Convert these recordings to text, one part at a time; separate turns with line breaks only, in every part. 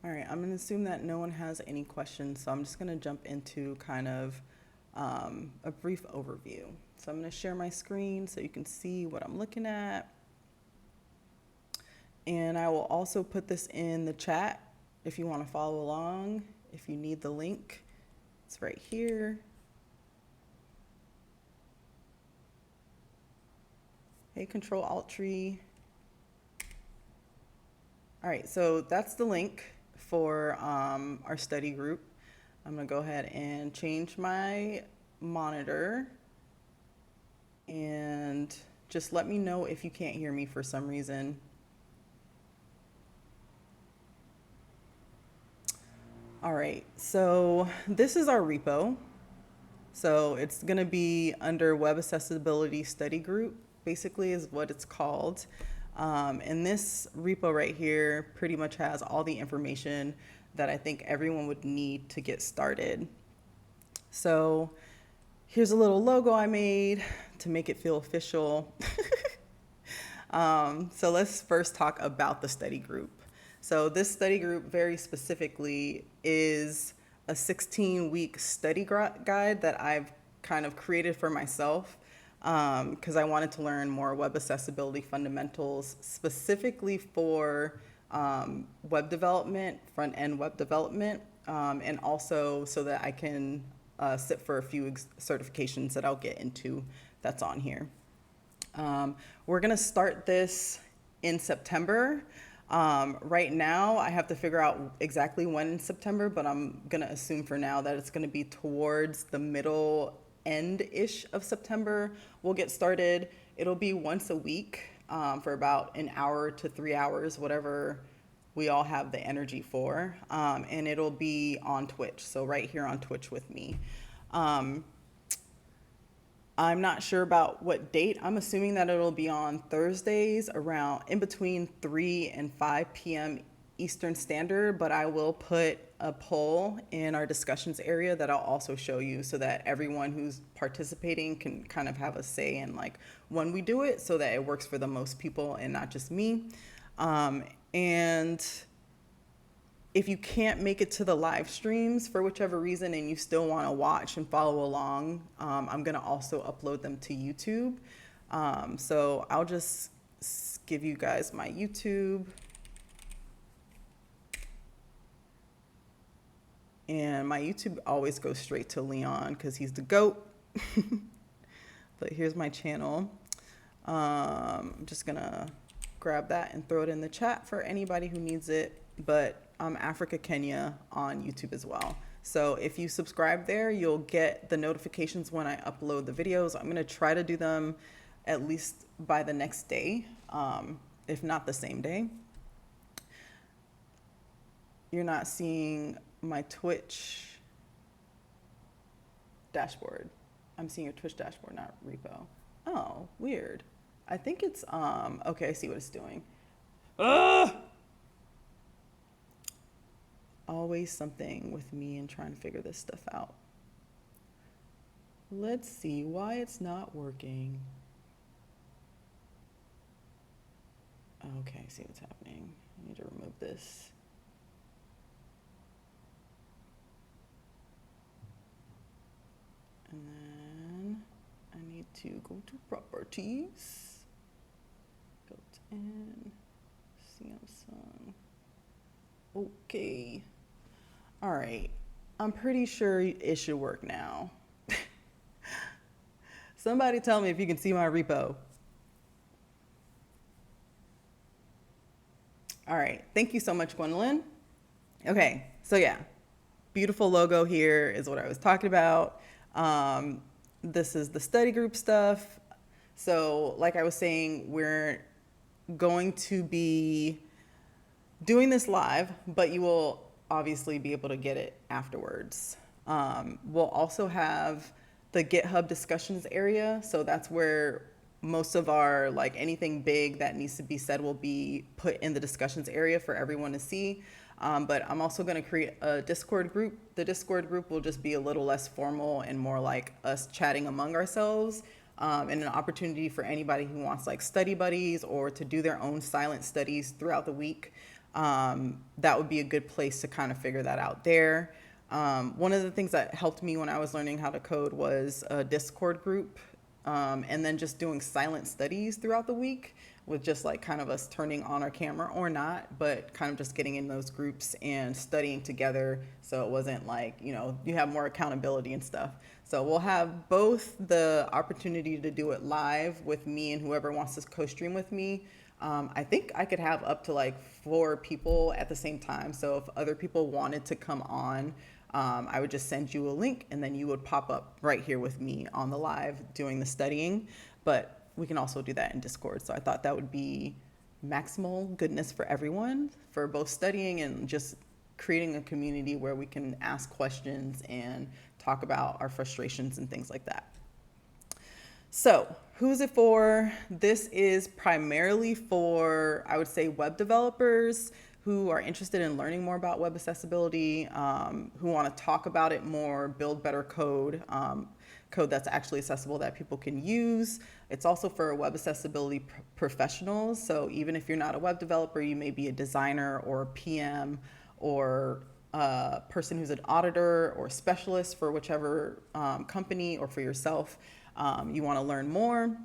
All right, I'm going to assume that no one has any questions, so I'm just going to jump into kind of a brief overview. So I'm going to share my screen so you can see what I'm looking at. And I will also put this in the chat if you want to follow along. If you need the link, it's right here. Hey, Control Alt Tree. All right, so that's the link for our study group. I'm gonna go ahead and change my monitor and just let me know if you can't hear me for some reason. All right, so this is our repo. So it's gonna be under Web Accessibility Study Group, basically is what it's called. And this repo right here pretty much has all the information that I think everyone would need to get started. So here's a little logo I made to make it feel official. So let's first talk about the study group. So this study group very specifically is a 16-week study guide that I've kind of created for myself because I wanted to learn more web accessibility fundamentals specifically for web development, front-end web development, and also so that I can sit for a few certifications that I'll get into that's on here. We're gonna start this in September. Right now, I have to figure out exactly when in September, but I'm gonna assume for now that it's gonna be towards the middle end-ish of September. We'll get started. It'll be once a week for about an hour to 3 hours, whatever we all have the energy for. And it'll be on Twitch, so right here on Twitch with me. I'm not sure about what date. I'm assuming that it'll be on Thursdays around in between 3 and 5 p.m. Eastern Standard, but I will put a poll in our discussions area that I'll also show you so that everyone who's participating can kind of have a say in like when we do it so that it works for the most people and not just me. And if you can't make it to the live streams for whichever reason and you still want to watch and follow along, I'm going to also upload them to YouTube. So I'll just give you guys my YouTube. And my YouTube always goes straight to Leon because he's the GOAT. But here's my channel. I'm just going to grab that and throw it in the chat for anybody who needs it. But I'm Africa Kenya on YouTube as well. So if you subscribe there, you'll get the notifications when I upload the videos. I'm gonna try to do them at least by the next day, if not the same day. You're not seeing my Twitch dashboard. I'm seeing your Twitch dashboard, not repo. Oh, weird. I think it's, okay, I see what it's doing. Ugh! Always something with me and trying to figure this stuff out. Let's see why it's not working. Okay, I see what's happening. I need to remove this. And then I need to go to properties. Go to in Samsung. Okay. All right, I'm pretty sure it should work now. Somebody tell me if you can see my repo. All right, thank you so much, Gwendolyn. Okay, so yeah, beautiful logo here is what I was talking about. This is the study group stuff. So like I was saying, we're going to be doing this live, but you will obviously be able to get it afterwards. We'll also have the GitHub discussions area. So that's where most of our, like anything big that needs to be said will be put in the discussions area for everyone to see. But I'm also gonna create a Discord group. The Discord group will just be a little less formal and more like us chatting among ourselves. And an opportunity for anybody who wants like study buddies or to do their own silent studies throughout the week. That would be a good place to kind of figure that out there. One of the things that helped me when I was learning how to code was a Discord group, and then just doing silent studies throughout the week with just like kind of us turning on our camera or not, but kind of just getting in those groups and studying together. So it wasn't like, you have more accountability and stuff. So we'll have both the opportunity to do it live with me and whoever wants to co-stream with me. I think I could have up to like 4 people at the same time. So if other people wanted to come on, I would just send you a link and then you would pop up right here with me on the live doing the studying. But we can also do that in Discord. So I thought that would be maximal goodness for everyone, for both studying and just creating a community where we can ask questions and talk about our frustrations and things like that. So who's it for? This is primarily for, I would say, web developers who are interested in learning more about web accessibility, who want to talk about it more, build better code, code that's actually accessible that people can use. It's also for web accessibility professionals. So even if you're not a web developer, you may be a designer or a PM or a person who's an auditor or specialist for whichever company, or for yourself, you want to learn more.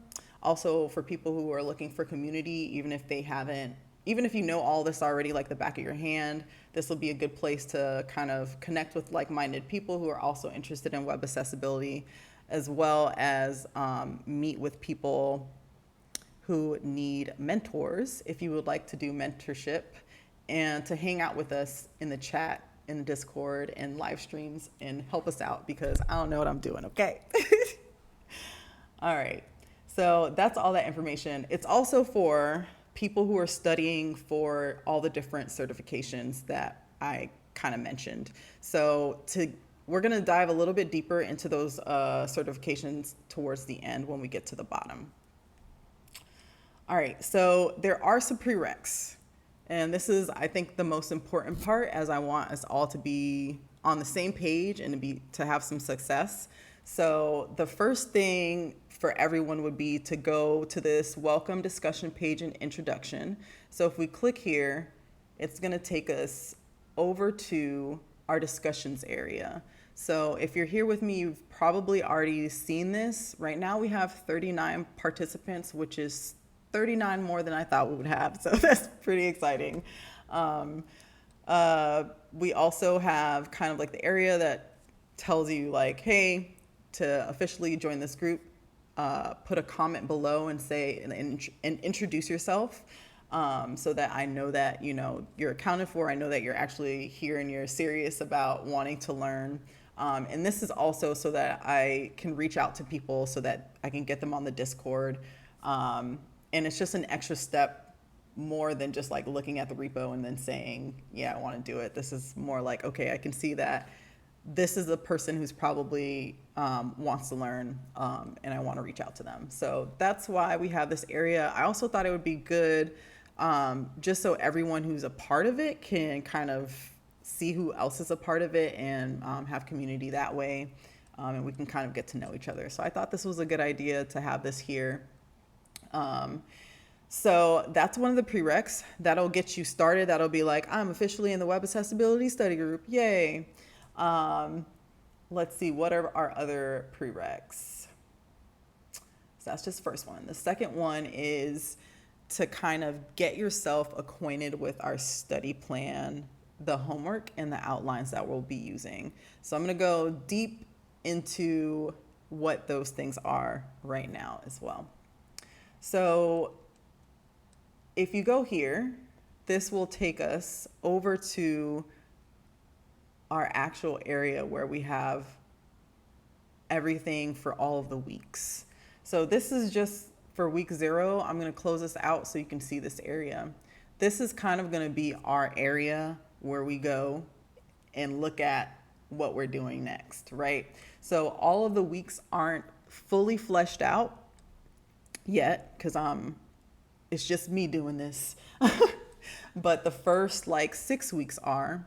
Also for people who are looking for community, even if you know all this already like the back of your hand, this will be a good place to kind of connect with like-minded people who are also interested in web accessibility, as well as meet with people who need mentors if you would like to do mentorship, and to hang out with us in the chat, in the Discord and live streams and help us out, because I don't know what I'm doing, okay? All right, so that's all that information. It's also for people who are studying for all the different certifications that I kind of mentioned. So we're gonna dive a little bit deeper into those certifications towards the end when we get to the bottom. All right, so there are some prereqs. And this is, I think, the most important part, as I want us all to be on the same page and to have some success. So the first thing for everyone would be to go to this welcome discussion page and introduction. So if we click here, it's gonna take us over to our discussions area. So if you're here with me, you've probably already seen this. Right now we have 39 participants, which is 39 more than I thought we would have. So that's pretty exciting. We also have kind of like the area that tells you like, hey, to officially join this group, put a comment below and say, and introduce yourself, so that I know that, you're accounted for. I know that you're actually here and you're serious about wanting to learn. And this is also so that I can reach out to people so that I can get them on the Discord. And it's just an extra step more than just like looking at the repo and then saying, yeah, I want to do it. This is more like, okay, I can see that this is a person who's probably wants to learn, and I want to reach out to them. So that's why we have this area. I also thought it would be good, just so everyone who's a part of it can kind of see who else is a part of it and have community that way, and we can kind of get to know each other. So I thought this was a good idea to have this here. So that's one of the prereqs that'll get you started. That'll be like, I'm officially in the Web Accessibility Study Group. Yay. Let's see, what are our other prereqs? So that's just the first one. The second one is to kind of get yourself acquainted with our study plan, the homework, and the outlines that we'll be using. So I'm going to go deep into what those things are right now as well. So if you go here, this will take us over to our actual area where we have everything for all of the weeks. So this is just for week 0. I'm going to close this out so you can see this area. This is kind of going to be our area where we go and look at what we're doing next, right? So all of the weeks aren't fully fleshed out yet because it's just me doing this. But the first like 6 weeks are,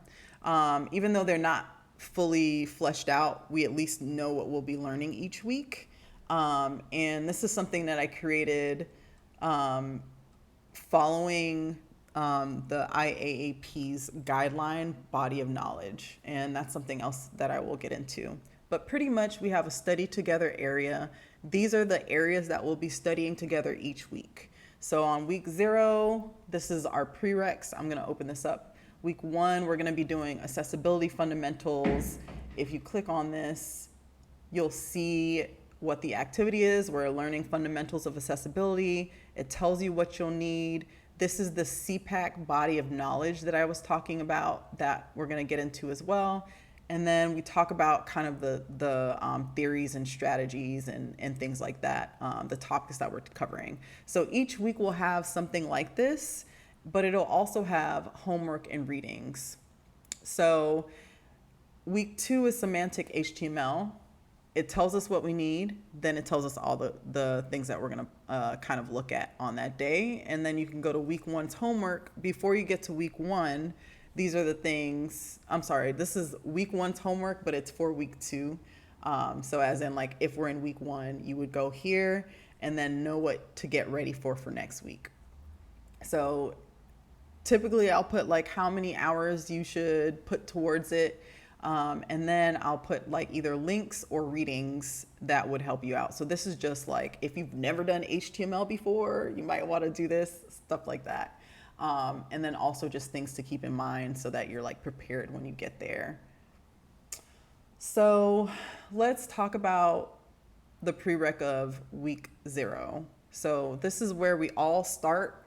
even though they're not fully fleshed out, we at least know what we'll be learning each week. And this is something that I created following the IAAP's guideline body of knowledge, and that's something else that I will get into. But pretty much we have a study together area. These are the areas that we'll be studying together each week. So on week 0, this is our prereqs. I'm going to open this up. Week 1, we're going to be doing accessibility fundamentals. If you click on this, you'll see what the activity is. We're learning fundamentals of accessibility. It tells you what you'll need. This is the CPAC body of knowledge that I was talking about that we're going to get into as well. And then we talk about kind of the theories and strategies and things like that, the topics that we're covering. So each week we'll have something like this, but it'll also have homework and readings. So week 2 is semantic HTML. It tells us what we need, then it tells us all the things that we're going to kind of look at on that day. And then you can go to week 1's homework. Before you get to week 1, these are the things, I'm sorry, this is week 1's homework, but it's for week 2. So as in, like, if we're in week 1, you would go here and then know what to get ready for next week. So typically I'll put like how many hours you should put towards it. And then I'll put like either links or readings that would help you out. So this is just like, if you've never done HTML before, you might want to do this, stuff like that. And then also just things to keep in mind so that you're like prepared when you get there. So let's talk about the prereq of week 0. So this is where we all start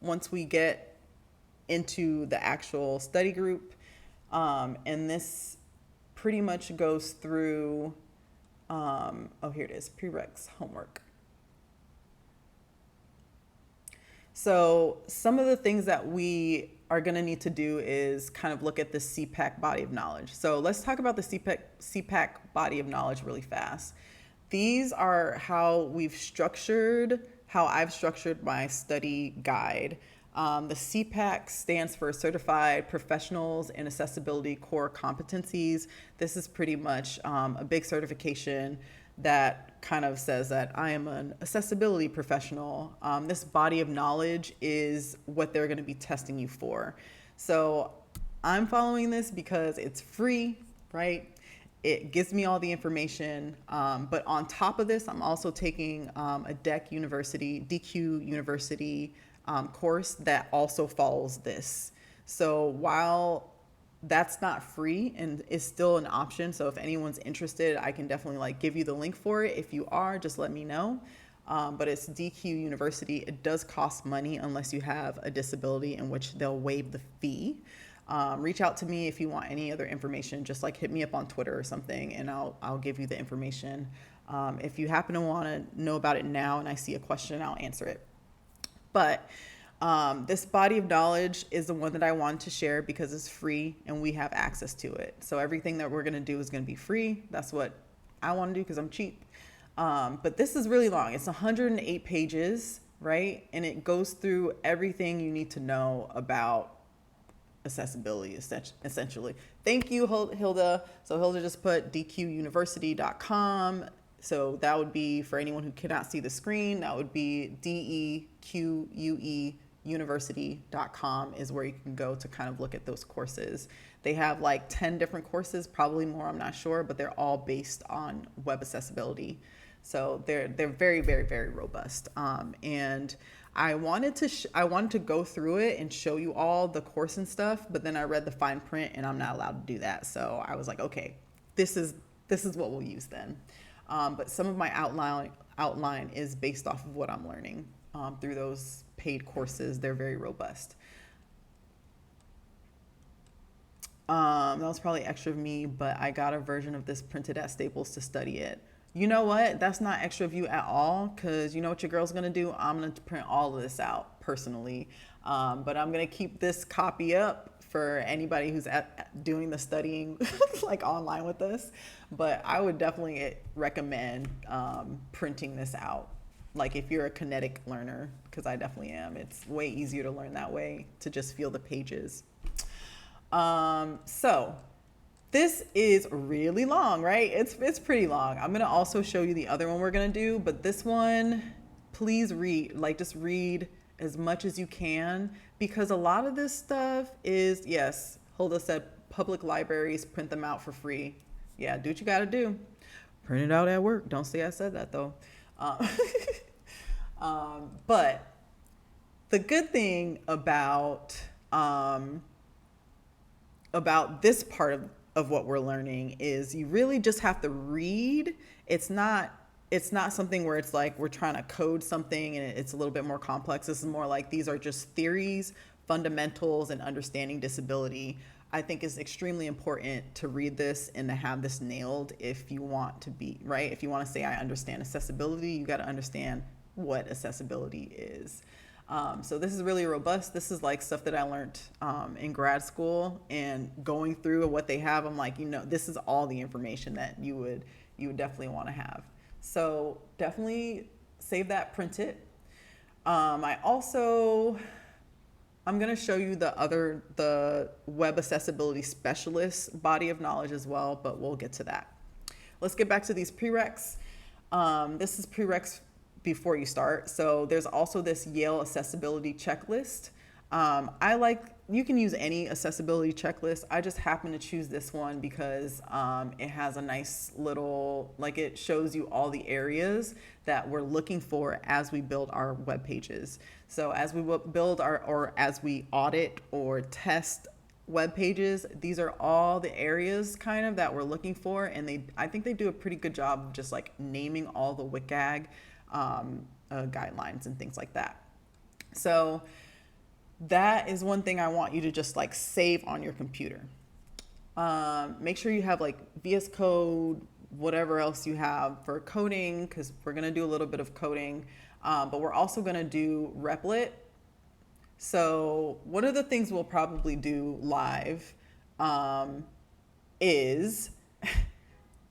once we get into the actual study group. And this pretty much goes through, here it is, prereqs homework. So some of the things that we are going to need to do is kind of look at the CPAC body of knowledge. So let's talk about the CPAC body of knowledge really fast. These are how I've structured my study guide. The CPAC stands for Certified Professionals in Accessibility Core Competencies. This is pretty much a big certification that kind of says that I am an accessibility professional. This body of knowledge is what they're going to be testing you for. So I'm following this because it's free, right? It gives me all the information. But on top of this, I'm also taking a DQ University course that also follows this. So while that's not free and is still an option, so if anyone's interested, I can definitely like give you the link for it. If you are, just let me know. But it's DQ University. It does cost money unless you have a disability, in which they'll waive the fee. Reach out to me if you want any other information. Just like hit me up on Twitter or something, and I'll give you the information. If you happen to want to know about it now and I see a question, I'll answer it. But this body of knowledge is the one that I wanted to share because it's free and we have access to it. So everything that we're going to do is going to be free. That's what I want to do because I'm cheap. But this is really long. It's 108 pages, right? And it goes through everything you need to know about accessibility, essentially. Thank you, Hilda. So Hilda just put dquniversity.com. So that would be, for anyone who cannot see the screen, that would be DEQUE university.com is where you can go to kind of look at those courses. They have like 10 different courses, probably more, I'm not sure, but they're all based on web accessibility. So they're very, very, very robust. And I wanted to go through it and show you all the course and stuff, but then I read the fine print and I'm not allowed to do that. So I was like, okay, this is what we'll use then. But some of my outline is based off of what I'm learning through those paid courses. They're very robust. That was probably extra of me, but I got a version of this printed at Staples to study it. You know what? That's not extra of you at all, because you know what your girl's going to do? I'm going to print all of this out personally. But I'm going to keep this copy up for anybody who's doing the studying like online with us. But I would definitely recommend printing this out. Like if you're a kinetic learner, because I definitely am. It's way easier to learn that way, to just feel the pages. So this is really long, right? It's pretty long. I'm going to also show you the other one we're going to do, but this one, please read, just read as much as you can, because a lot of this stuff is, yes, Hulda said public libraries print them out for free. Yeah, do what you got to do. Print it out at work. Don't say I said that though. Um, but the good thing about this part of what we're learning is you really just have to read. It's not something where it's like we're trying to code something and it's a little bit more complex. This is more like these are just theories, fundamentals, and understanding disability. I think is extremely important to read this and to have this nailed if you want to be, right? If you want to say, I understand accessibility, you got to understand what accessibility is. So this is really robust. This is like stuff that I learned in grad school, and going through what they have, I'm like, this is all the information that you would definitely want to have. So definitely save that, print it. I'm going to show you the web accessibility specialist body of knowledge as well, but we'll get to that. Let's get back to these prereqs. This is prereqs before you start. So there's also this Yale accessibility checklist. You can use any accessibility checklist. I just happen to choose this one because it has a nice little, it shows you all the areas that we're looking for as we build our web pages. So as we build or as we audit or test web pages, these are all the areas kind of that we're looking for. And I think they do a pretty good job of just naming all the WCAG guidelines and things like that. So that is one thing I want you to just save on your computer. Make sure you have VS Code, whatever else you have for coding, because we're going to do a little bit of coding, but we're also going to do Replit. So one of the things we'll probably do live is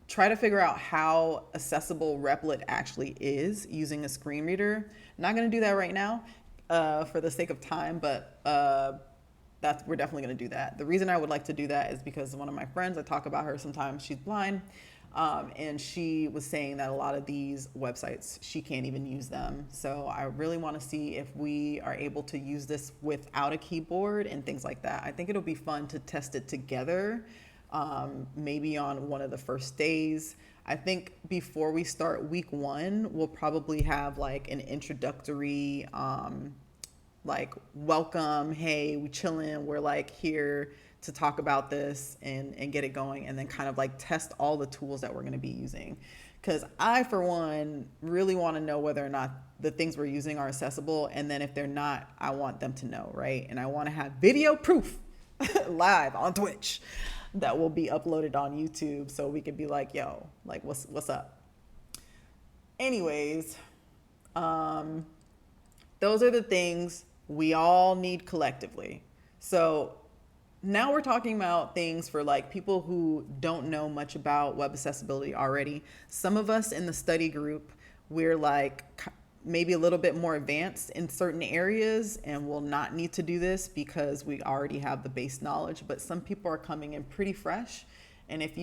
try to figure out how accessible Replit actually is using a screen reader. Not going to do that right now for the sake of time, but we're definitely going to do that. The reason I would like to do that is because one of my friends, I talk about her sometimes, she's blind, and she was saying that a lot of these websites, she can't even use them. So I really want to see if we are able to use this without a keyboard and things like that. I think it'll be fun to test it together, maybe on one of the first days. I think before we start week 1, we'll probably have an introductory, welcome, hey, we chilling, we're here to talk about this and get it going, and then kind of test all the tools that we're going to be using. Because I, for one, really want to know whether or not the things we're using are accessible, and then if they're not, I want them to know, right? And I want to have video proof live on Twitch that will be uploaded on YouTube, so we could be yo, what's up? Anyways, those are the things we all need collectively. So now we're talking about things for people who don't know much about web accessibility already. Some of us in the study group, we're maybe a little bit more advanced in certain areas and will not need to do this because we already have the base knowledge, but some people are coming in pretty fresh. And if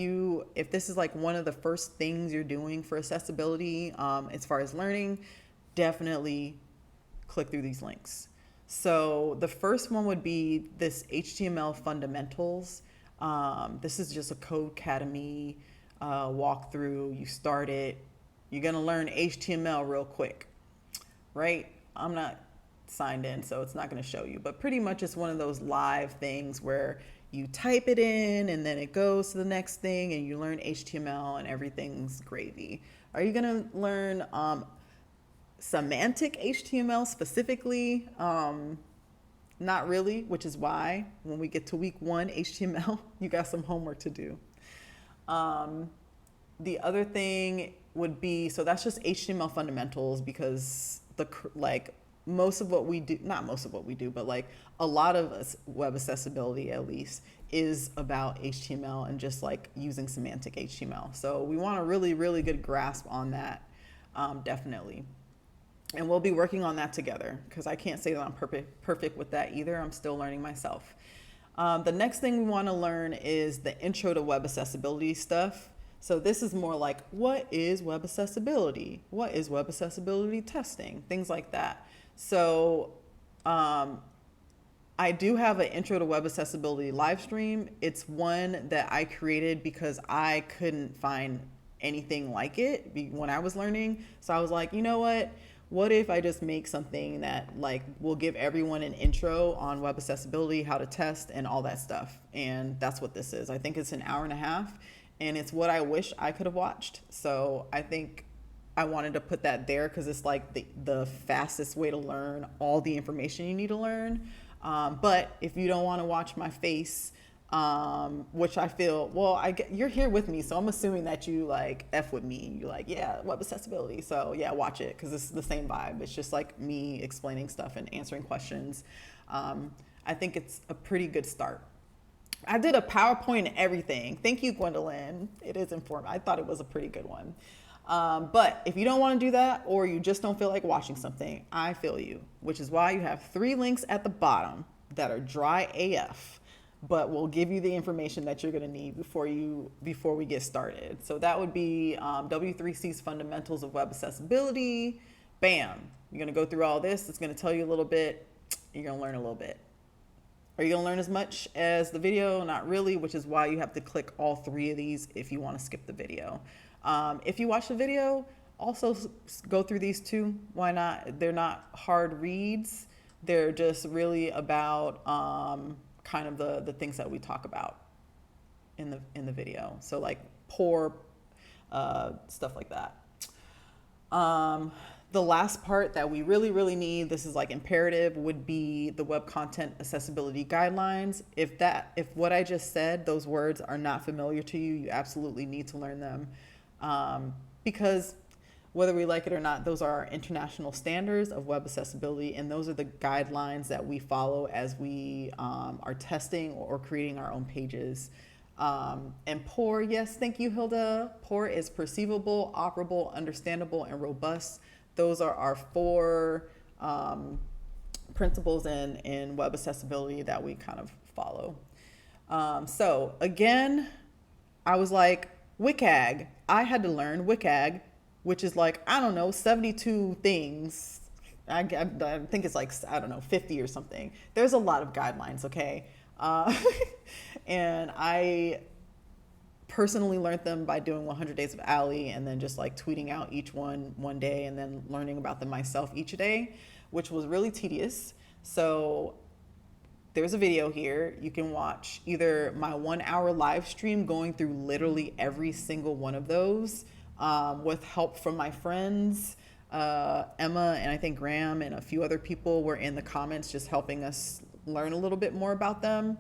this is one of the first things you're doing for accessibility, as far as learning, definitely click through these links. So the first one would be this HTML fundamentals. This is just a Codecademy walkthrough. You start it, you're gonna learn HTML real quick, right? I'm not signed in, so it's not gonna show you, but pretty much it's one of those live things where you type it in and then it goes to the next thing and you learn HTML and everything's gravy. Are you gonna learn semantic HTML specifically? Not really, which is why when we get to week 1 HTML, you got some homework to do. The other thing would be, so that's just HTML fundamentals, because most of what we do, not most of what we do, but a lot of web accessibility at least is about HTML and just using semantic HTML. So we want a really, really good grasp on that, definitely. And we'll be working on that together, because I can't say that I'm perfect with that either. I'm still learning myself. The next thing we want to learn is the intro to web accessibility stuff. So this is more what is web accessibility? What is web accessibility testing? Things like that. So I do have an intro to web accessibility live stream. It's one that I created because I couldn't find anything like it when I was learning. So I was like, you know what? What if I just make something that like will give everyone an intro on web accessibility, how to test and all that stuff. And that's what this is. I think it's an hour and a half and it's what I wish I could have watched. So I think I wanted to put that there because it's like the fastest way to learn all the information you need to learn. But if you don't want to watch my face, which I feel, well, you're here with me, so I'm assuming that you like F with me. You're like, yeah, web accessibility. So yeah, watch it because it's the same vibe. It's just like me explaining stuff and answering questions. I think it's a pretty good start. I did a PowerPoint and everything. Thank you, Gwendolyn. It is informative. I thought it was a pretty good one. But if you don't want to do that or you just don't feel like watching something, I feel you, which is why you have 3 links at the bottom that are dry AF, but will give you the information that you're going to need before we get started. So that would be W3C's Fundamentals of Web Accessibility. Bam. You're going to go through all this. It's going to tell you a little bit. You're going to learn a little bit. Are you going to learn as much as the video? Not really, which is why you have to click all 3 of these if you want to skip the video. If you watch the video, also go through these too. Why not? They're not hard reads. They're just really about kind of the things that we talk about in the video. So like poor stuff like that. The last part that we really need, this is like imperative, would be the web content accessibility guidelines. If what I just said, those words are not familiar to you, you absolutely need to learn them. Because whether we like it or not, those are our international standards of web accessibility, and those are the guidelines that we follow as we are testing or creating our own pages. And POUR, yes, thank you, Hilda. POUR is perceivable, operable, understandable, and robust. Those are our 4 principles in web accessibility that we kind of follow. So again, I was like, WCAG. I had to learn WCAG, which is like, I don't know, 72 things. I think it's like, I don't know, 50 or something. There's a lot of guidelines, okay? And I personally learned them by doing 100 Days of Ali and then just like tweeting out each one day and then learning about them myself each day, which was really tedious. So there's a video here. You can watch either my 1-hour live stream going through literally every single one of those with help from my friends. Emma and I think Graham and a few other people were in the comments just helping us learn a little bit more about them.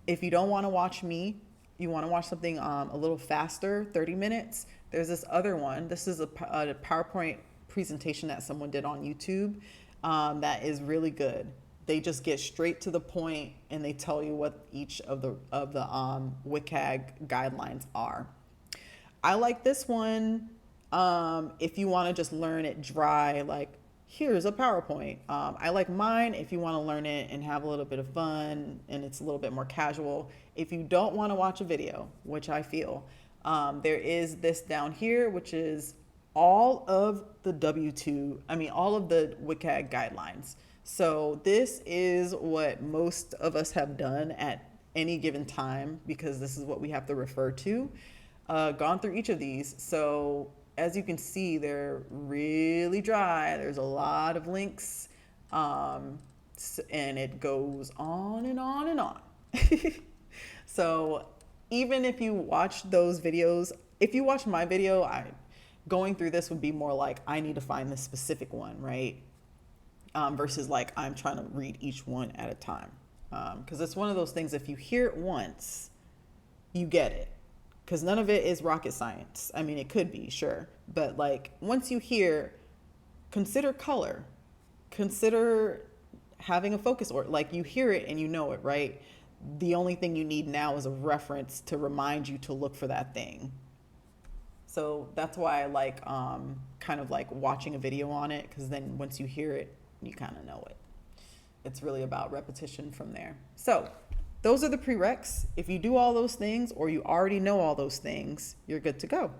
If you don't want to watch me, you want to watch something a little faster, 30 minutes, there's this other one. This is a PowerPoint presentation that someone did on YouTube that is really good. They just get straight to the point and they tell you what each of the WCAG guidelines are. I like this one if you want to just learn it dry, like here's a PowerPoint. I like mine if you want to learn it and have a little bit of fun and it's a little bit more casual. If you don't want to watch a video, which I feel, there is this down here, which is all of the all of the WCAG guidelines. So this is what most of us have done at any given time because this is what we have to refer to. Gone through each of these. So as you can see, they're really dry. There's a lot of links and it goes on and on and on. So even if you watch those videos, if you watch my video, going through this would be more like I need to find this specific one, right? Versus like I'm trying to read each one at a time. Because it's one of those things, if you hear it once, you get it. Because none of it is rocket science. I mean, it could be, sure. But like once you hear, consider color. Consider having a focus, or like you hear it and you know it, right? The only thing you need now is a reference to remind you to look for that thing. So that's why I like kind of like watching a video on it, because then once you hear it, you kind of know it. It's really about repetition from there. So those are the prereqs. If you do all those things or you already know all those things, you're good to go.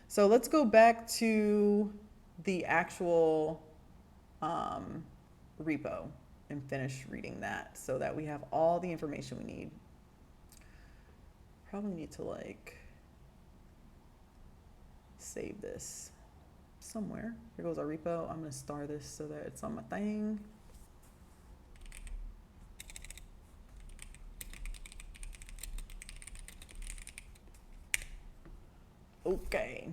So let's go back to the actual repo and finish reading that so that we have all the information we need. Probably need to like save this somewhere. Here goes our repo. I'm gonna star this so that it's on my thing. Okay,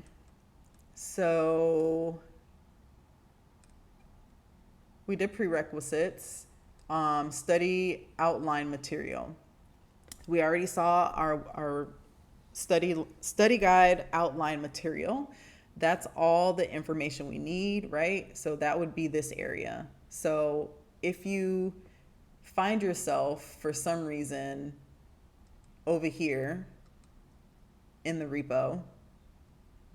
so we did prerequisites, study outline material. We already saw our study guide outline material. That's all the information we need, right? So that would be this area. So if you find yourself for some reason over here in the repo,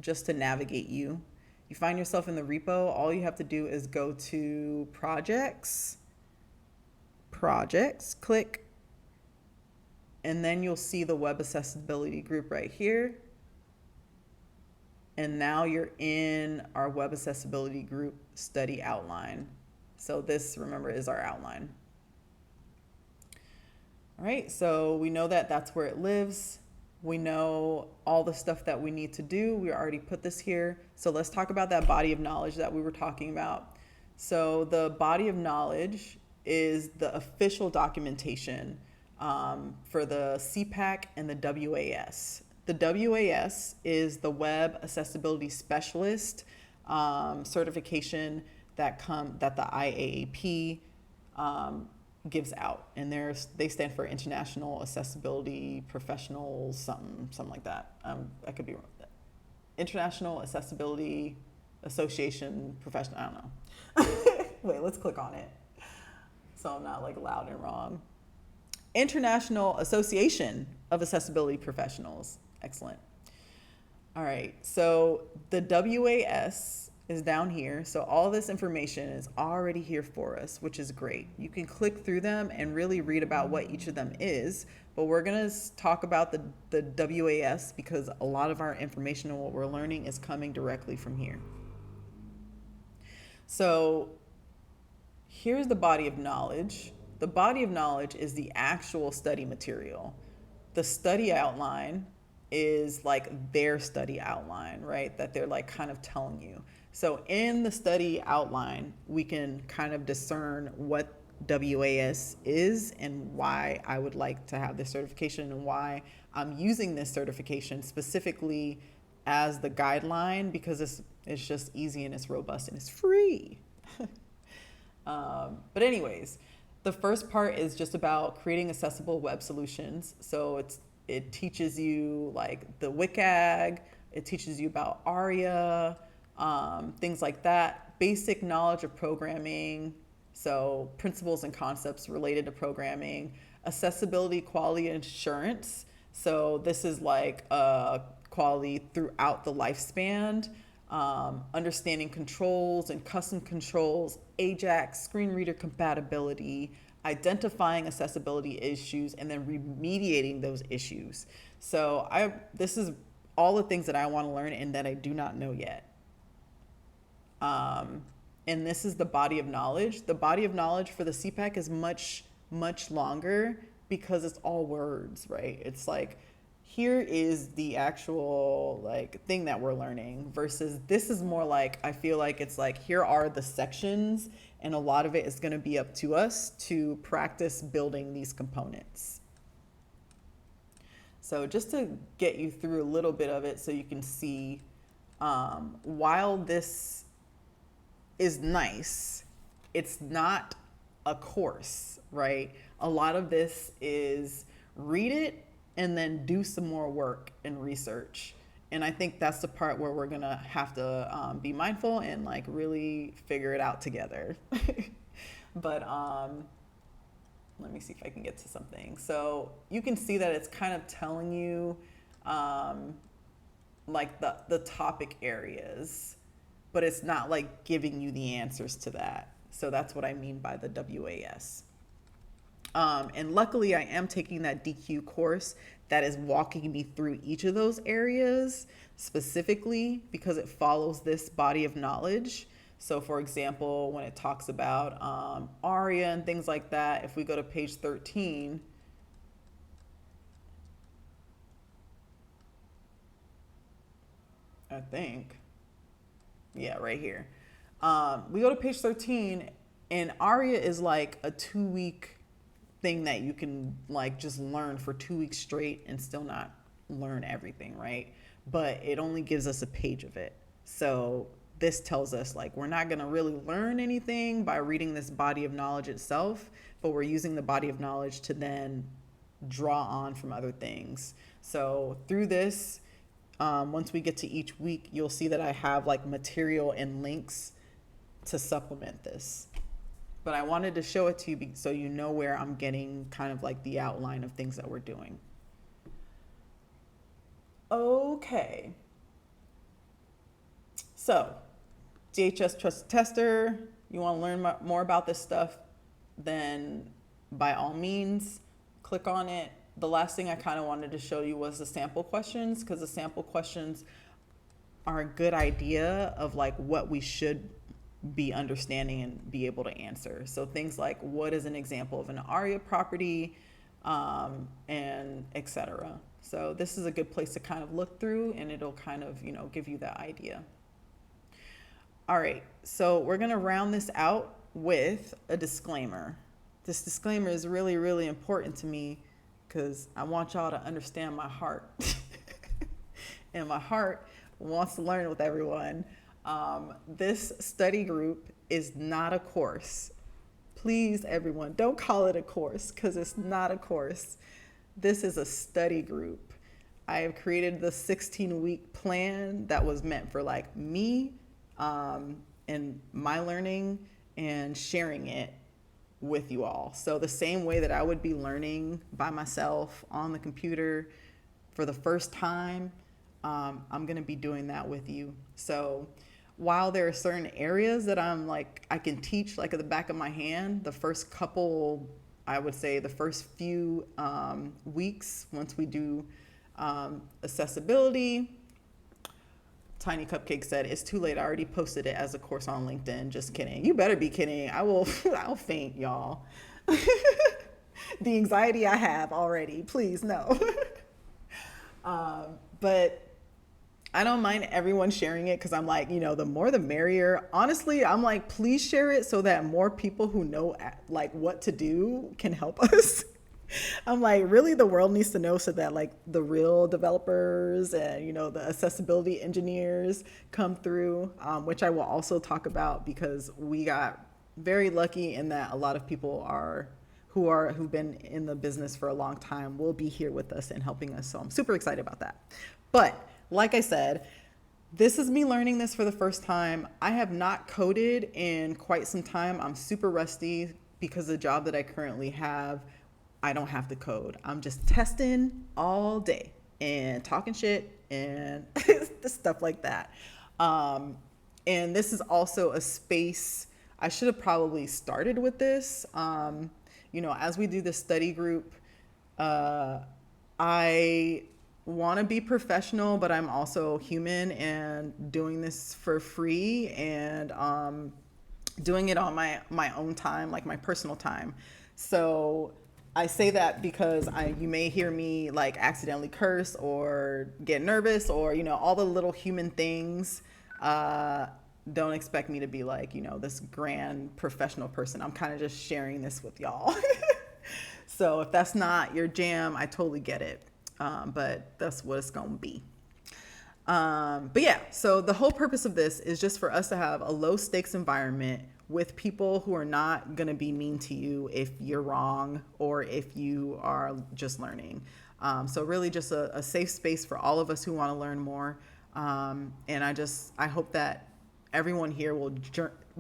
just to navigate you, you find yourself in the repo, all you have to do is go to projects, click, and then you'll see the web accessibility group right here. And now you're in our web accessibility group study outline. So this, remember, is our outline. All right, so we know that that's where it lives. We know all the stuff that we need to do. We already put this here. So let's talk about that body of knowledge that we were talking about. So the body of knowledge is the official documentation for the CPAC and the WAS. The WAS is the Web Accessibility Specialist certification that the IAAP gives out, and they stand for International Accessibility Professionals, something like that. I could be wrong. International Accessibility Association Professional. I don't know. Wait, let's click on it so I'm not like loud and wrong. International Association of Accessibility Professionals. Excellent. All right, so the WAS is down here. So all this information is already here for us, which is great. You can click through them and really read about what each of them is, but we're gonna talk about the WAS because a lot of our information and what we're learning is coming directly from here. So here's the body of knowledge. The body of knowledge is the actual study material. The study outline is like their study outline, right? That they're like kind of telling you. So in the study outline, we can kind of discern what WAS is and why I would like to have this certification and why I'm using this certification specifically as the guideline, because it's just easy and it's robust and it's free. But anyways, the first part is just about creating accessible web solutions. So it teaches you like the WCAG, it teaches you about ARIA, things like that, basic knowledge of programming, so principles and concepts related to programming, accessibility, quality assurance. So this is like quality throughout the lifespan, understanding controls and custom controls, AJAX, screen reader compatibility, identifying accessibility issues, and then remediating those issues. So this is all the things that I want to learn and that I do not know yet. And this is the body of knowledge. The body of knowledge for the CPAC is much, much longer because it's all words, right? It's like, here is the actual like thing that we're learning versus this is more like, I feel like it's like, here are the sections and a lot of it is going to be up to us to practice building these components. So just to get you through a little bit of it so you can see, while this is nice, it's not a course, right? A lot of this is read it and then do some more work and research. And I think that's the part where we're gonna have to be mindful and like really figure it out together. But let me see if I can get to something. So you can see that it's kind of telling you like the topic areas, but it's not like giving you the answers to that. So that's what I mean by the WAS. And luckily I am taking that DQ course that is walking me through each of those areas specifically because it follows this body of knowledge. So for example, when it talks about aria and things like that, if we go to page 13, I think, yeah, right here. We go to page 13, and aria is like a 2 week thing that you can like just learn for 2 weeks straight and still not learn everything, right? But it only gives us a page of it. So this tells us like we're not going to really learn anything by reading this body of knowledge itself, but we're using the body of knowledge to then draw on from other things. So through this, once we get to each week, you'll see that I have like material and links to supplement this. But I wanted to show it to you so you know where I'm getting kind of like the outline of things that we're doing. Okay. So, DHS Trusted Tester, you want to learn more about this stuff, then by all means, click on it. The last thing I kind of wanted to show you was the sample questions, because the sample questions are a good idea of like what we should be understanding and be able to answer. So things like, what is an example of an ARIA property, and etc. So this is a good place to kind of look through, and it'll kind of, give you that idea. All right, so we're gonna round this out with a disclaimer. This disclaimer is really, really important to me because I want y'all to understand my heart. And my heart wants to learn with everyone. This study group is not a course. Please, everyone, don't call it a course because it's not a course. This is a study group. I have created the 16-week plan that was meant for like me and my learning and sharing it with you all. So the same way that I would be learning by myself on the computer for the first time, I'm going to be doing that with you. So while there are certain areas that I can teach like at the back of my hand, the first couple, I would say the first few weeks, once we do accessibility, Tiny Cupcake said, it's too late. I already posted it as a course on LinkedIn. Just kidding. You better be kidding. I'll faint, y'all. The anxiety I have already, please no. But I don't mind everyone sharing it because I'm like, the more the merrier. Honestly, I'm like, please share it so that more people who know like what to do can help us. I'm like, really, the world needs to know so that like the real developers and, the accessibility engineers come through, which I will also talk about because we got very lucky in that a lot of people who've been in the business for a long time will be here with us and helping us. So I'm super excited about that. But like I said, this is me learning this for the first time. I have not coded in quite some time. I'm super rusty because the job that I currently have, I don't have to code. I'm just testing all day and talking shit and stuff like that. And this is also a space, I should have probably started with this. As we do the study group, I want to be professional, but I'm also human and doing this for free and doing it on my own time, like my personal time. So I say that because you may hear me like accidentally curse or get nervous or, all the little human things. Don't expect me to be like, this grand professional person. I'm kind of just sharing this with y'all. So if that's not your jam, I totally get it. But that's what it's going to be. But yeah, so the whole purpose of this is just for us to have a low stakes environment with people who are not going to be mean to you if you're wrong or if you are just learning. So really just a safe space for all of us who want to learn more. And I hope that everyone here will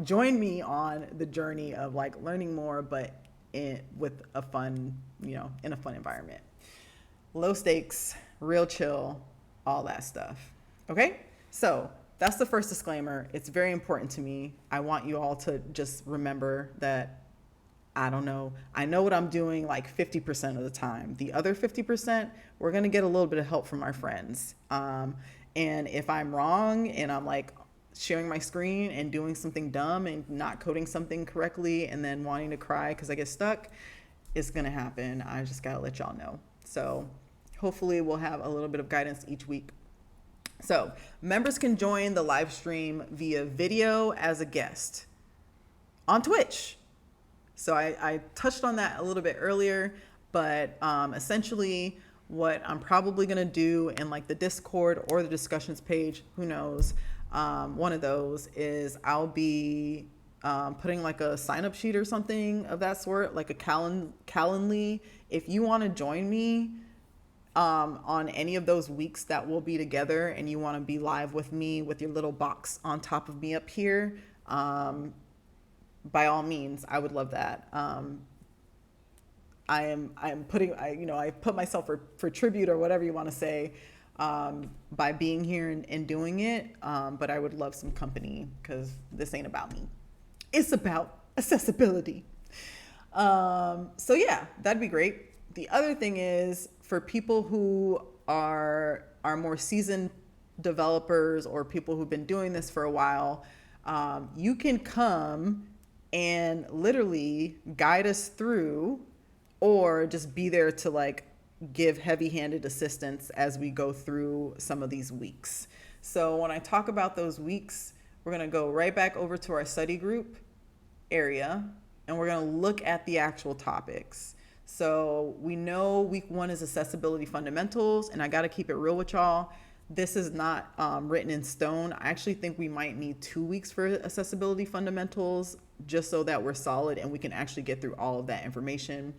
join me on the journey of like learning more, but with a fun, in a fun environment. Low stakes, real chill, all that stuff. Okay? So that's the first disclaimer. It's very important to me. I want you all to just remember that I don't know. I know what I'm doing like 50% of the time. The other 50%, we're going to get a little bit of help from our friends. And if I'm wrong and I'm like sharing my screen and doing something dumb and not coding something correctly and then wanting to cry because I get stuck is going to happen. I just got to let y'all know. So hopefully we'll have a little bit of guidance each week. So members can join the live stream via video as a guest on Twitch. So I touched on that a little bit earlier, but essentially what I'm probably going to do in like the Discord or the discussions page, who knows, one of those is I'll be putting like a sign up sheet or something of that sort, like a Calendly. If you want to join me on any of those weeks that we'll be together and you want to be live with me with your little box on top of me up here, by all means, I would love that. I put myself for tribute or whatever you want to say, by being here and doing it. But I would love some company because this ain't about me. It's about accessibility. So yeah, that'd be great. The other thing is for people who are more seasoned developers or people who've been doing this for a while, you can come and literally guide us through or just be there to like give heavy-handed assistance as we go through some of these weeks. So when I talk about those weeks, we're going to go right back over to our study group area and we're going to look at the actual topics. So we know week 1 is accessibility fundamentals, and I got to keep it real with y'all. This is not written in stone. I actually think we might need 2 weeks for accessibility fundamentals just so that we're solid and we can actually get through all of that information.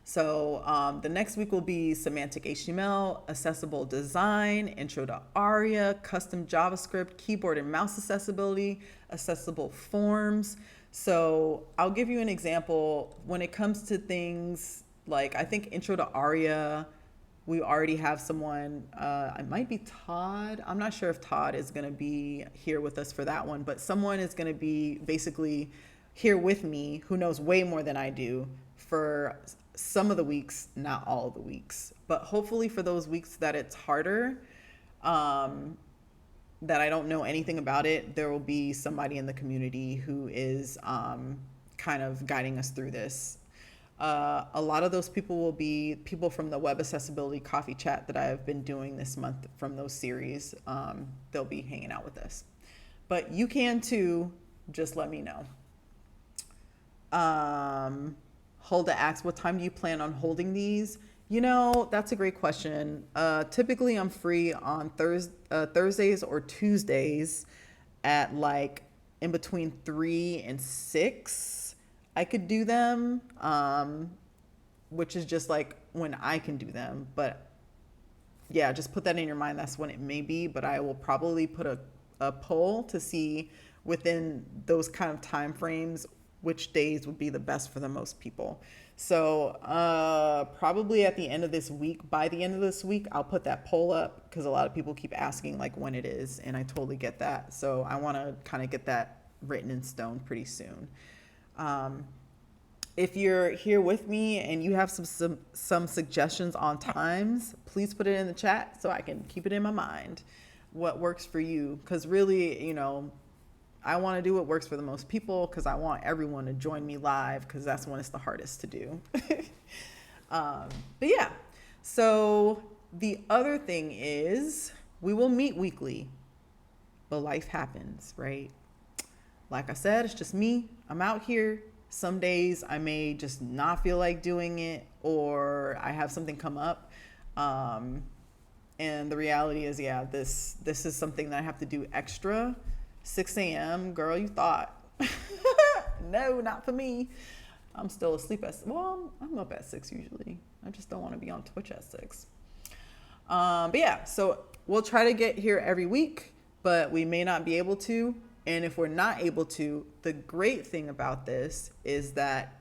So the next week will be semantic HTML, accessible design, intro to ARIA, custom JavaScript, keyboard and mouse accessibility, accessible forms. So I'll give you an example. When it comes to things like, I think intro to ARIA, we already have someone, it might be Todd. I'm not sure if Todd is going to be here with us for that one, but someone is going to be basically here with me who knows way more than I do for some of the weeks, not all of the weeks, but hopefully for those weeks that it's harder, that I don't know anything about it, there will be somebody in the community who is kind of guiding us through this. A lot of those people will be people from the Web Accessibility Coffee Chat that I've been doing this month from those series. They'll be hanging out with us. But you can too, just let me know. Hulda asks, what time do you plan on holding these? You know, that's a great question. Typically I'm free on Thursdays or Tuesdays at like in between 3 and 6. I could do them, which is just like when I can do them. But yeah, just put that in your mind. That's when it may be, but I will probably put a poll to see within those kind of time frames which days would be the best for the most people. So probably at the end of this week, by the end of this week, I'll put that poll up because a lot of people keep asking like when it is, and I totally get that. So I want to kind of get that written in stone pretty soon. If you're here with me and you have some suggestions on times, please put it in the chat so I can keep it in my mind what works for you. Because really, you know, I want to do what works for the most people because I want everyone to join me live because that's when it's the hardest to do. But yeah, so the other thing is we will meet weekly, but life happens, right? Like I said, it's just me. I'm out here. Some days I may just not feel like doing it or I have something come up. And the reality is, yeah, this is something that I have to do extra. 6 a.m., girl, you thought. No, not for me. I'm still asleep I'm up at 6 usually. I just don't want to be on Twitch at 6. But yeah, so we'll try to get here every week, but we may not be able to. And if we're not able to, the great thing about this is that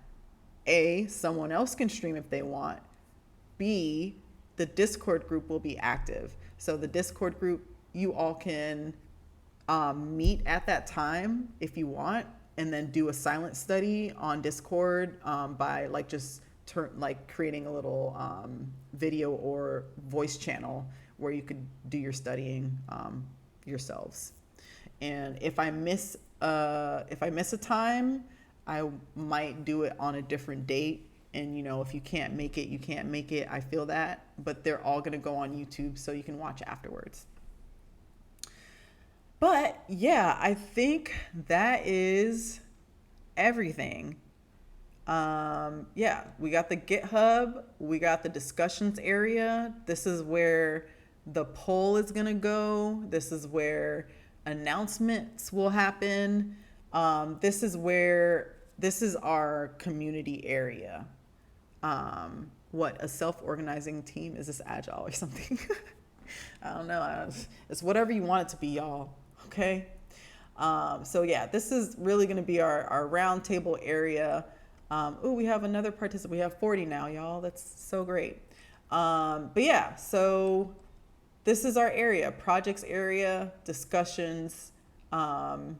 A, someone else can stream if they want. B, the Discord group will be active. So the Discord group, you all can meet at that time if you want, and then do a silent study on Discord by like just creating a little video or voice channel where you could do your studying yourselves. And if I miss a time, I might do it on a different date. And if you can't make it, you can't make it. I feel that, but they're all gonna go on YouTube so you can watch afterwards. But yeah, I think that is everything. Yeah, we got the GitHub, we got the discussions area. This is where the poll is gonna go. This is where announcements will happen. This is our community area. What, a self-organizing team? Is this agile or something? I don't know. It's whatever you want it to be, y'all. Okay. So yeah, this is really going to be our round table area. We have another participant. We have 40 now, y'all. That's so great. But yeah, so this is our area, projects area, discussions, and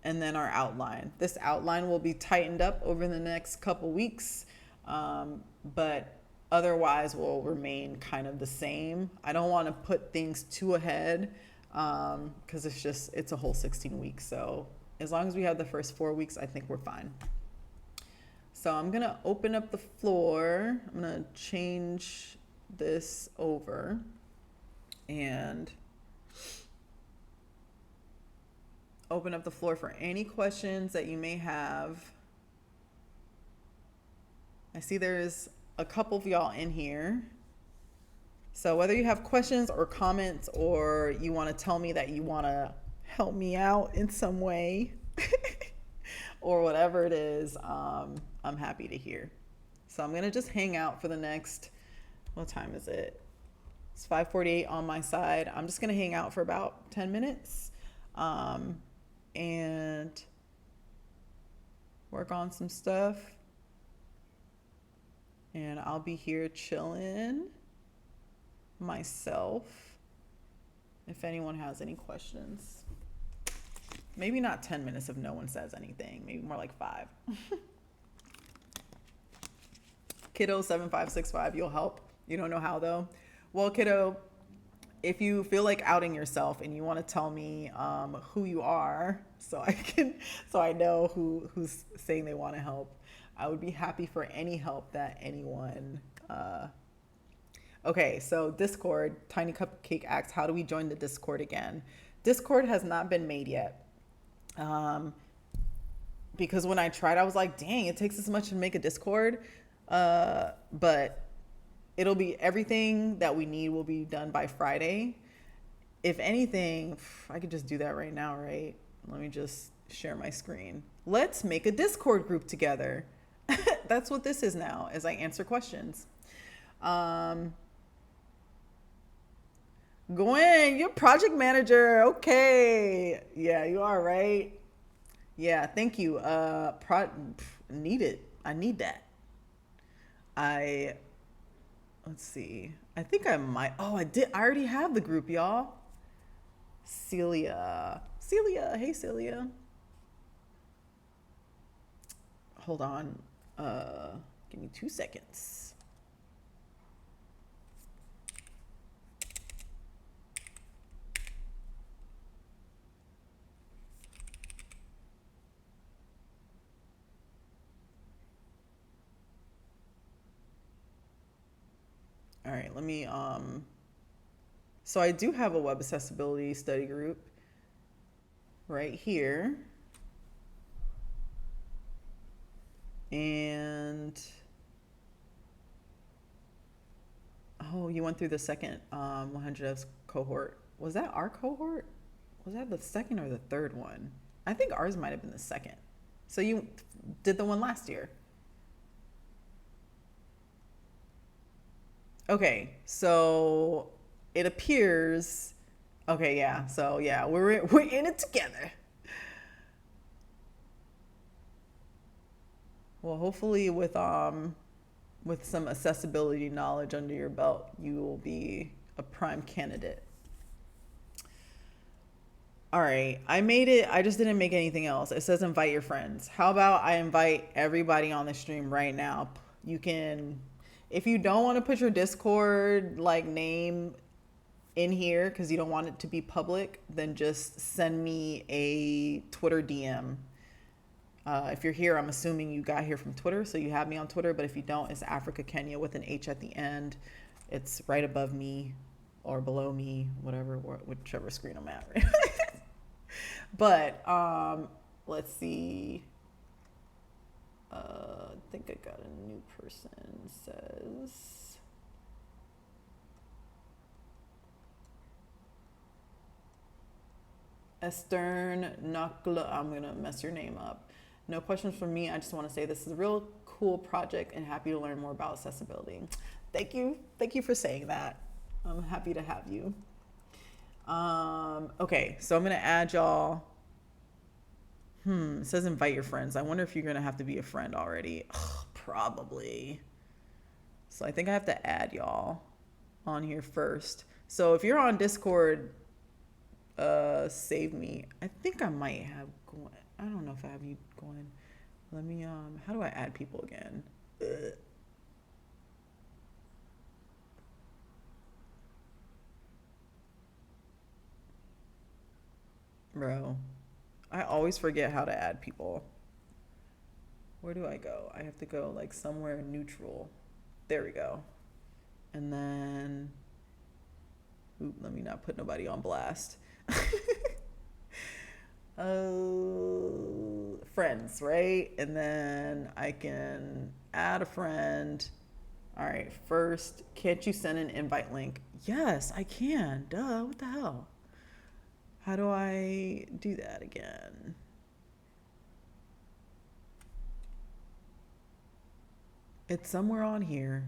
then our outline. This outline will be tightened up over the next couple weeks, but otherwise will remain kind of the same. I don't want to put things too ahead because it's a whole 16 weeks. So as long as we have the first 4 weeks, I think we're fine. So I'm going to open up the floor. I'm going to change this over and open up the floor for any questions that you may have. I see there's a couple of y'all in here. So whether you have questions or comments, or you want to tell me that you want to help me out in some way or whatever it is, I'm happy to hear. So I'm going to just hang out for the next, what time is it? It's 5:48 on my side. I'm just going to hang out for about 10 minutes and work on some stuff. And I'll be here chilling myself if anyone has any questions. Maybe not 10 minutes if no one says anything. Maybe more like 5. Kiddo 7565, you'll help. You don't know how though? Well, kiddo, if you feel like outing yourself and you want to tell me who you are, so I know who's saying they want to help, I would be happy for any help that anyone. Okay, so Discord, Tiny Cupcake asks, how do we join the Discord again? Discord has not been made yet. Because when I tried, I was like, dang, it takes this much to make a Discord. But it'll be, everything that we need will be done by Friday. If anything, I could just do that right now, right? Let me just share my screen. Let's make a Discord group together. That's what this is now, as I answer questions. Gwen, you're project manager. Okay. Yeah, you are, right? Yeah, thank you. Need it. I need that. Let's see. I think I might. Oh, I did. I already have the group, y'all. Celia. Hey, Celia. Hold on. Give me 2 seconds. All right, let me, so I do have a web accessibility study group right here. And, oh, you went through the second 100Fs cohort. Was that our cohort? Was that the second or the third one? I think ours might have been the second. So you did the one last year. Okay, so it appears, okay, yeah, so yeah, we're in it together. Well, hopefully with some accessibility knowledge under your belt, you will be a prime candidate. All right, I made it. I just didn't make anything else. It says invite your friends. How about I invite everybody on the stream right now? You can, if you don't want to put your Discord like name in here because you don't want it to be public, then just send me a Twitter DM. If you're here, I'm assuming you got here from Twitter, so you have me on Twitter. But if you don't, it's Africa Kenya with an H at the end. It's right above me or below me, whichever screen I'm at. Right? But let's see. I think I got a new person. Says Estern Nakla. I'm gonna mess your name up. No questions from me. I just want to say this is a real cool project and happy to learn more about accessibility. Thank you. Thank you for saying that. I'm happy to have you. Okay, so I'm gonna add y'all. It says invite your friends. I wonder if you're gonna have to be a friend already. Ugh, probably. So I think I have to add y'all on here first. So if you're on Discord, save me. I think I might have Gwen. I don't know if I have you, Gwen. Let me how do I add people again? Ugh. Bro, I always forget how to add people. Where do I go? I have to go like somewhere neutral. There we go. And then, let me not put nobody on blast. Friends, right? And then I can add a friend. All right, first, can't you send an invite link? Yes, I can. Duh, what the hell? How do I do that again? It's somewhere on here.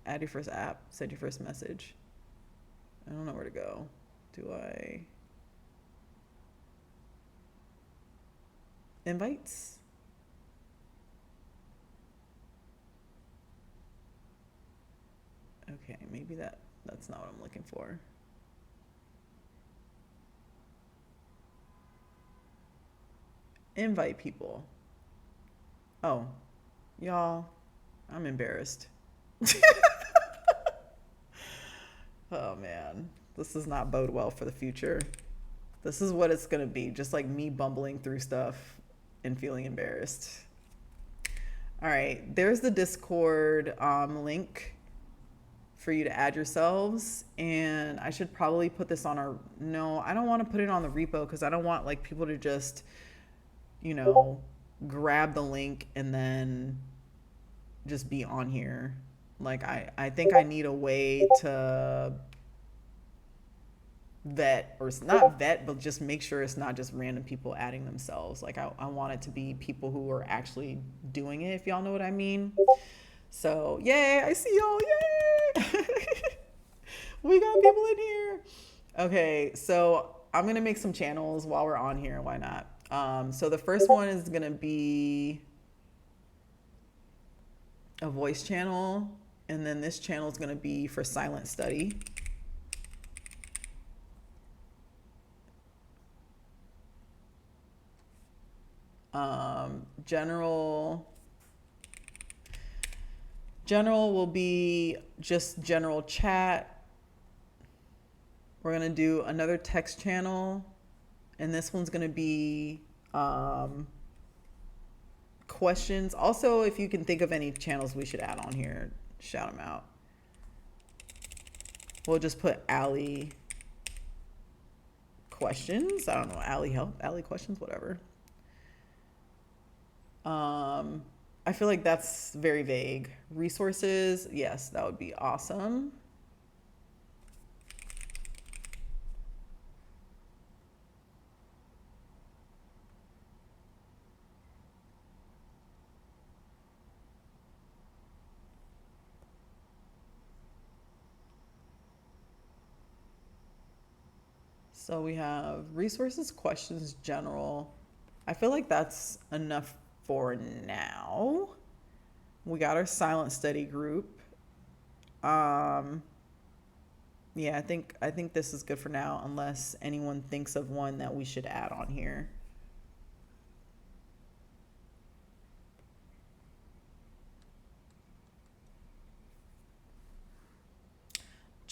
Add your first app, send your first message. I don't know where to go. Do I? Invites? Okay, maybe that's not what I'm looking for. Invite people. Oh, y'all, I'm embarrassed. Oh man, this does not bode well for the future. This is what it's gonna be, just like me bumbling through stuff and feeling embarrassed. All right, there's the Discord link for you to add yourselves, and I should probably put this on our, no, I don't want to put it on the repo because I don't want like people to just, grab the link and then just be on here. Like I think I need a way to vet, or it's not vet, but just make sure it's not just random people adding themselves. Like I want it to be people who are actually doing it, if y'all know what I mean. So yay, I see y'all, yay. We got people in here. Okay, so I'm gonna make some channels while we're on here. Why not? So the first one is gonna be a voice channel, and then this channel is gonna be for silent study. General will be just general chat. We're gonna do another text channel, and this one's gonna be questions. Also, if you can think of any channels we should add on here, shout them out. We'll just put Allie questions. I don't know, Allie help, Allie questions, whatever. I feel like that's very vague. Resources, yes, that would be awesome. So we have resources, questions, general. I feel like that's enough for now. We got our silent study group. Yeah, I think this is good for now, unless anyone thinks of one that we should add on here.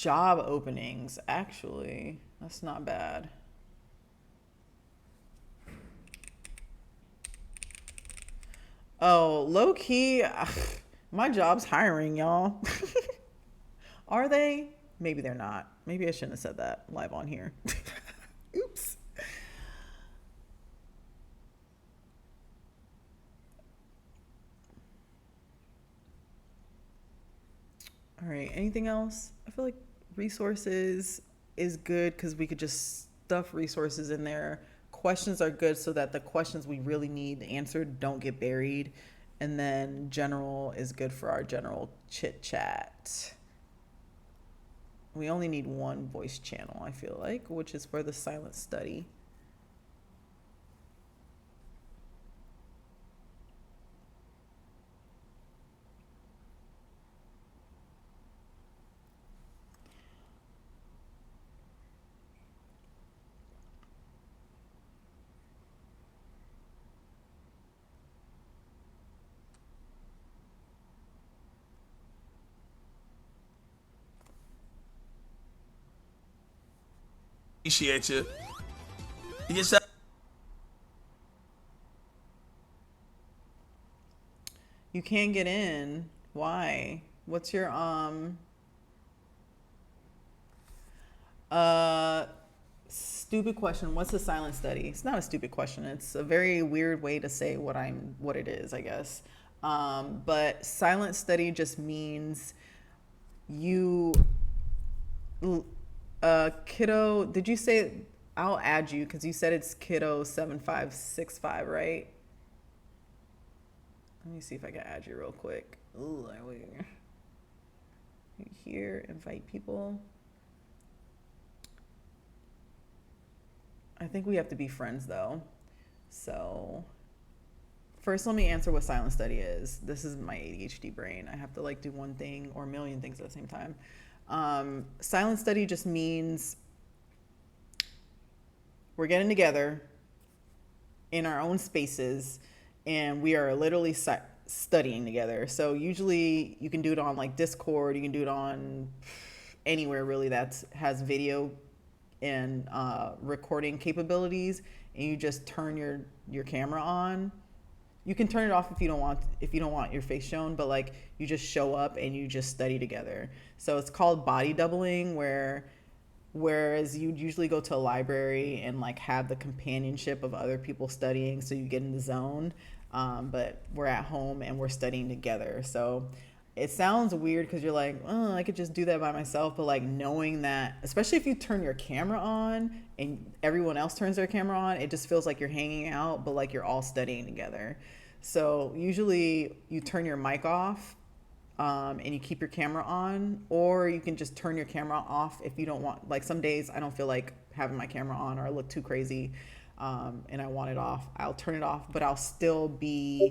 job openings, actually. That's not bad. Oh, low key, my job's hiring, y'all. Are they? Maybe they're not. Maybe I shouldn't have said that live on here. Oops. All right. Anything else? I feel like resources is good because we could just stuff resources in there. Questions are good so that the questions we really need answered don't get buried. And then general is good for our general chit chat. We only need one voice channel, I feel like, which is for the silent study.
Appreciate you. You get
You can't get in. Why? What's your uh stupid question? What's a silent study? It's not a stupid question. It's a very weird way to say what it is, I guess. But silent study just means you kiddo, did you say, I'll add you because you said it's kiddo 7565, right? Let me see if I can add you real quick. Ooh, here, invite people. I think we have to be friends though. So first, let me answer what silent study is. This is my ADHD brain. I have to like do one thing or a million things at the same time. Silent study just means we're getting together in our own spaces and we are literally studying together. So usually you can do it on like Discord, you can do it on anywhere really that has video and recording capabilities, and you just turn your camera on. You can turn it off if you don't want your face shown, but like you just show up and you just study together. So it's called body doubling, whereas you'd usually go to a library and like have the companionship of other people studying, so you get in the zone. But we're at home and we're studying together. So it sounds weird because you're like, oh, I could just do that by myself. But like knowing that, especially if you turn your camera on and everyone else turns their camera on, it just feels like you're hanging out, but like you're all studying together. So usually you turn your mic off, and you keep your camera on, or you can just turn your camera off if you don't want, like some days I don't feel like having my camera on or I look too crazy, and I want it off. I'll turn it off, but I'll still be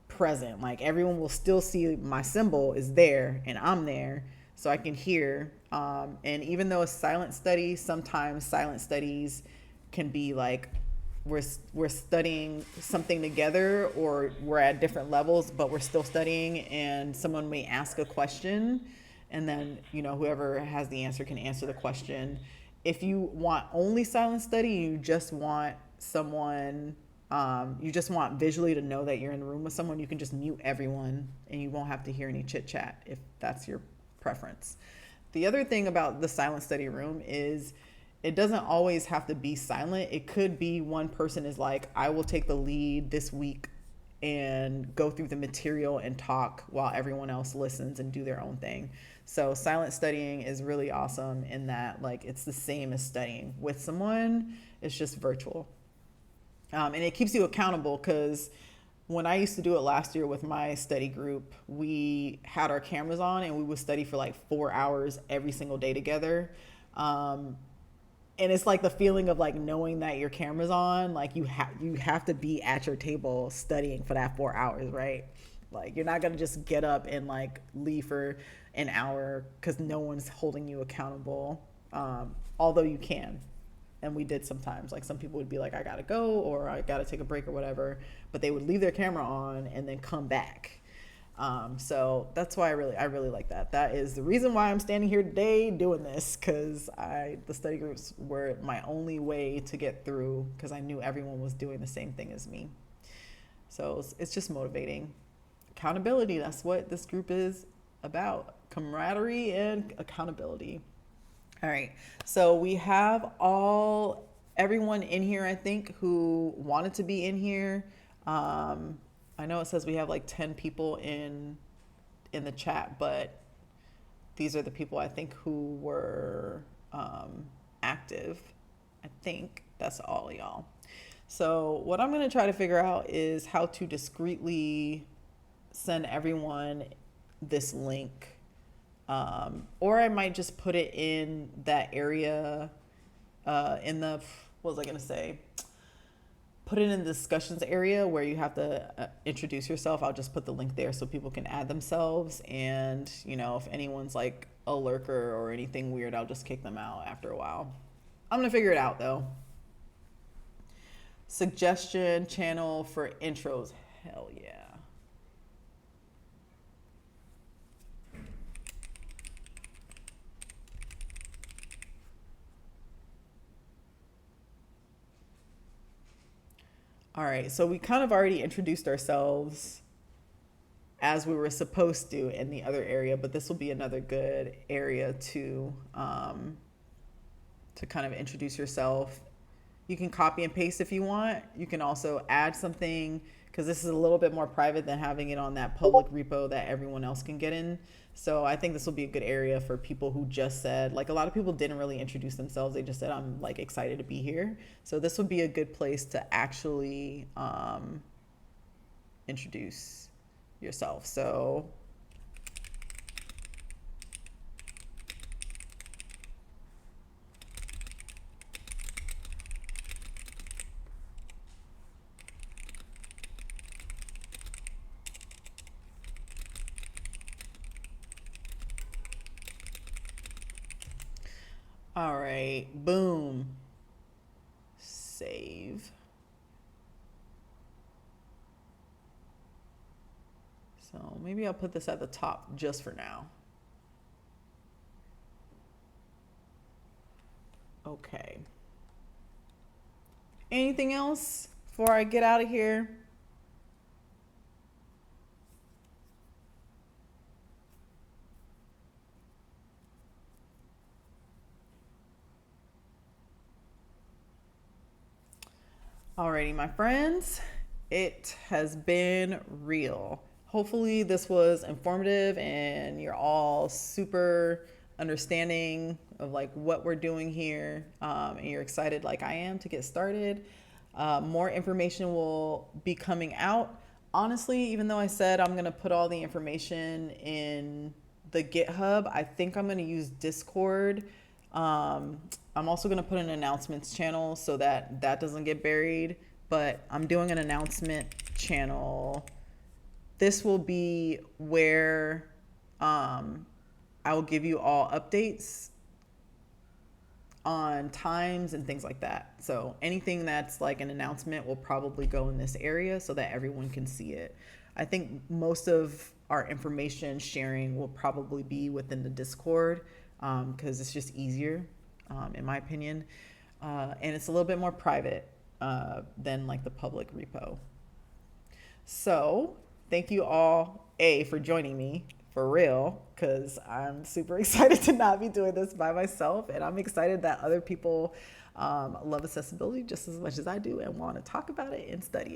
present. Like everyone will still see my symbol is there and I'm there, so I can hear. And even though it's silent study, sometimes silent studies can be like we're studying something together, or we're at different levels but we're still studying, and someone may ask a question, and then whoever has the answer can answer the question. If you want only silent study, you just want someone, you just want visually to know that you're in the room with someone, you can just mute everyone and you won't have to hear any chit chat if that's your preference. The other thing about the silent study room is it doesn't always have to be silent. It could be one person is like, I will take the lead this week and go through the material and talk while everyone else listens and do their own thing. So silent studying is really awesome in that like it's the same as studying with someone, it's just virtual. And it keeps you accountable because when I used to do it last year with my study group, we had our cameras on and we would study for like 4 hours every single day together. And it's like the feeling of like knowing that your camera's on, like you have to be at your table studying for that 4 hours, right? Like you're not gonna just get up and like leave for an hour because no one's holding you accountable. Although you can, and we did sometimes. Like some people would be like, I gotta go or I gotta take a break or whatever, but they would leave their camera on and then come back. So that's why I really like that. That is the reason why I'm standing here today doing this, because the study groups were my only way to get through, because I knew everyone was doing the same thing as me. So it's just motivating. Accountability, that's what this group is about. Camaraderie and accountability. All right. So we have everyone in here, I think, who wanted to be in here. I know it says we have like 10 people in the chat, but these are the people I think who were active. I think that's all of y'all. So what I'm going to try to figure out is how to discreetly send everyone this link. Or I might just put it in that area what was I going to say? Put it in the discussions area where you have to introduce yourself. I'll just put the link there so people can add themselves. And, if anyone's like a lurker or anything weird, I'll just kick them out after a while. I'm going to figure it out though. Suggestion channel for intros. Hell yeah. All right, so we kind of already introduced ourselves as we were supposed to in the other area, but this will be another good area to kind of introduce yourself. You can copy and paste if you want. You can also add something, because this is a little bit more private than having it on that public repo that everyone else can get in. So I think this will be a good area for people who just said, like, a lot of people didn't really introduce themselves. They just said, I'm like excited to be here. So this would be a good place to actually introduce yourself. So all right, boom, save. So maybe I'll put this at the top just for now. Okay. Anything else before I get out of here? Alrighty, my friends, it has been real. Hopefully this was informative and you're all super understanding of like what we're doing here, and you're excited like I am to get started. More information will be coming out. Honestly, even though I said I'm going to put all the information in the GitHub, I think I'm going to use Discord. I'm also going to put an announcements channel so that doesn't get buried, but I'm doing an announcement channel. This will be where I will give you all updates on times and things like that. So anything that's like an announcement will probably go in this area so that everyone can see it. I think most of our information sharing will probably be within the Discord, because it's just easier, in my opinion. And it's a little bit more private than like the public repo. So thank you all, for joining me for real, because I'm super excited to not be doing this by myself. And I'm excited that other people love accessibility just as much as I do and want to talk about it and study it.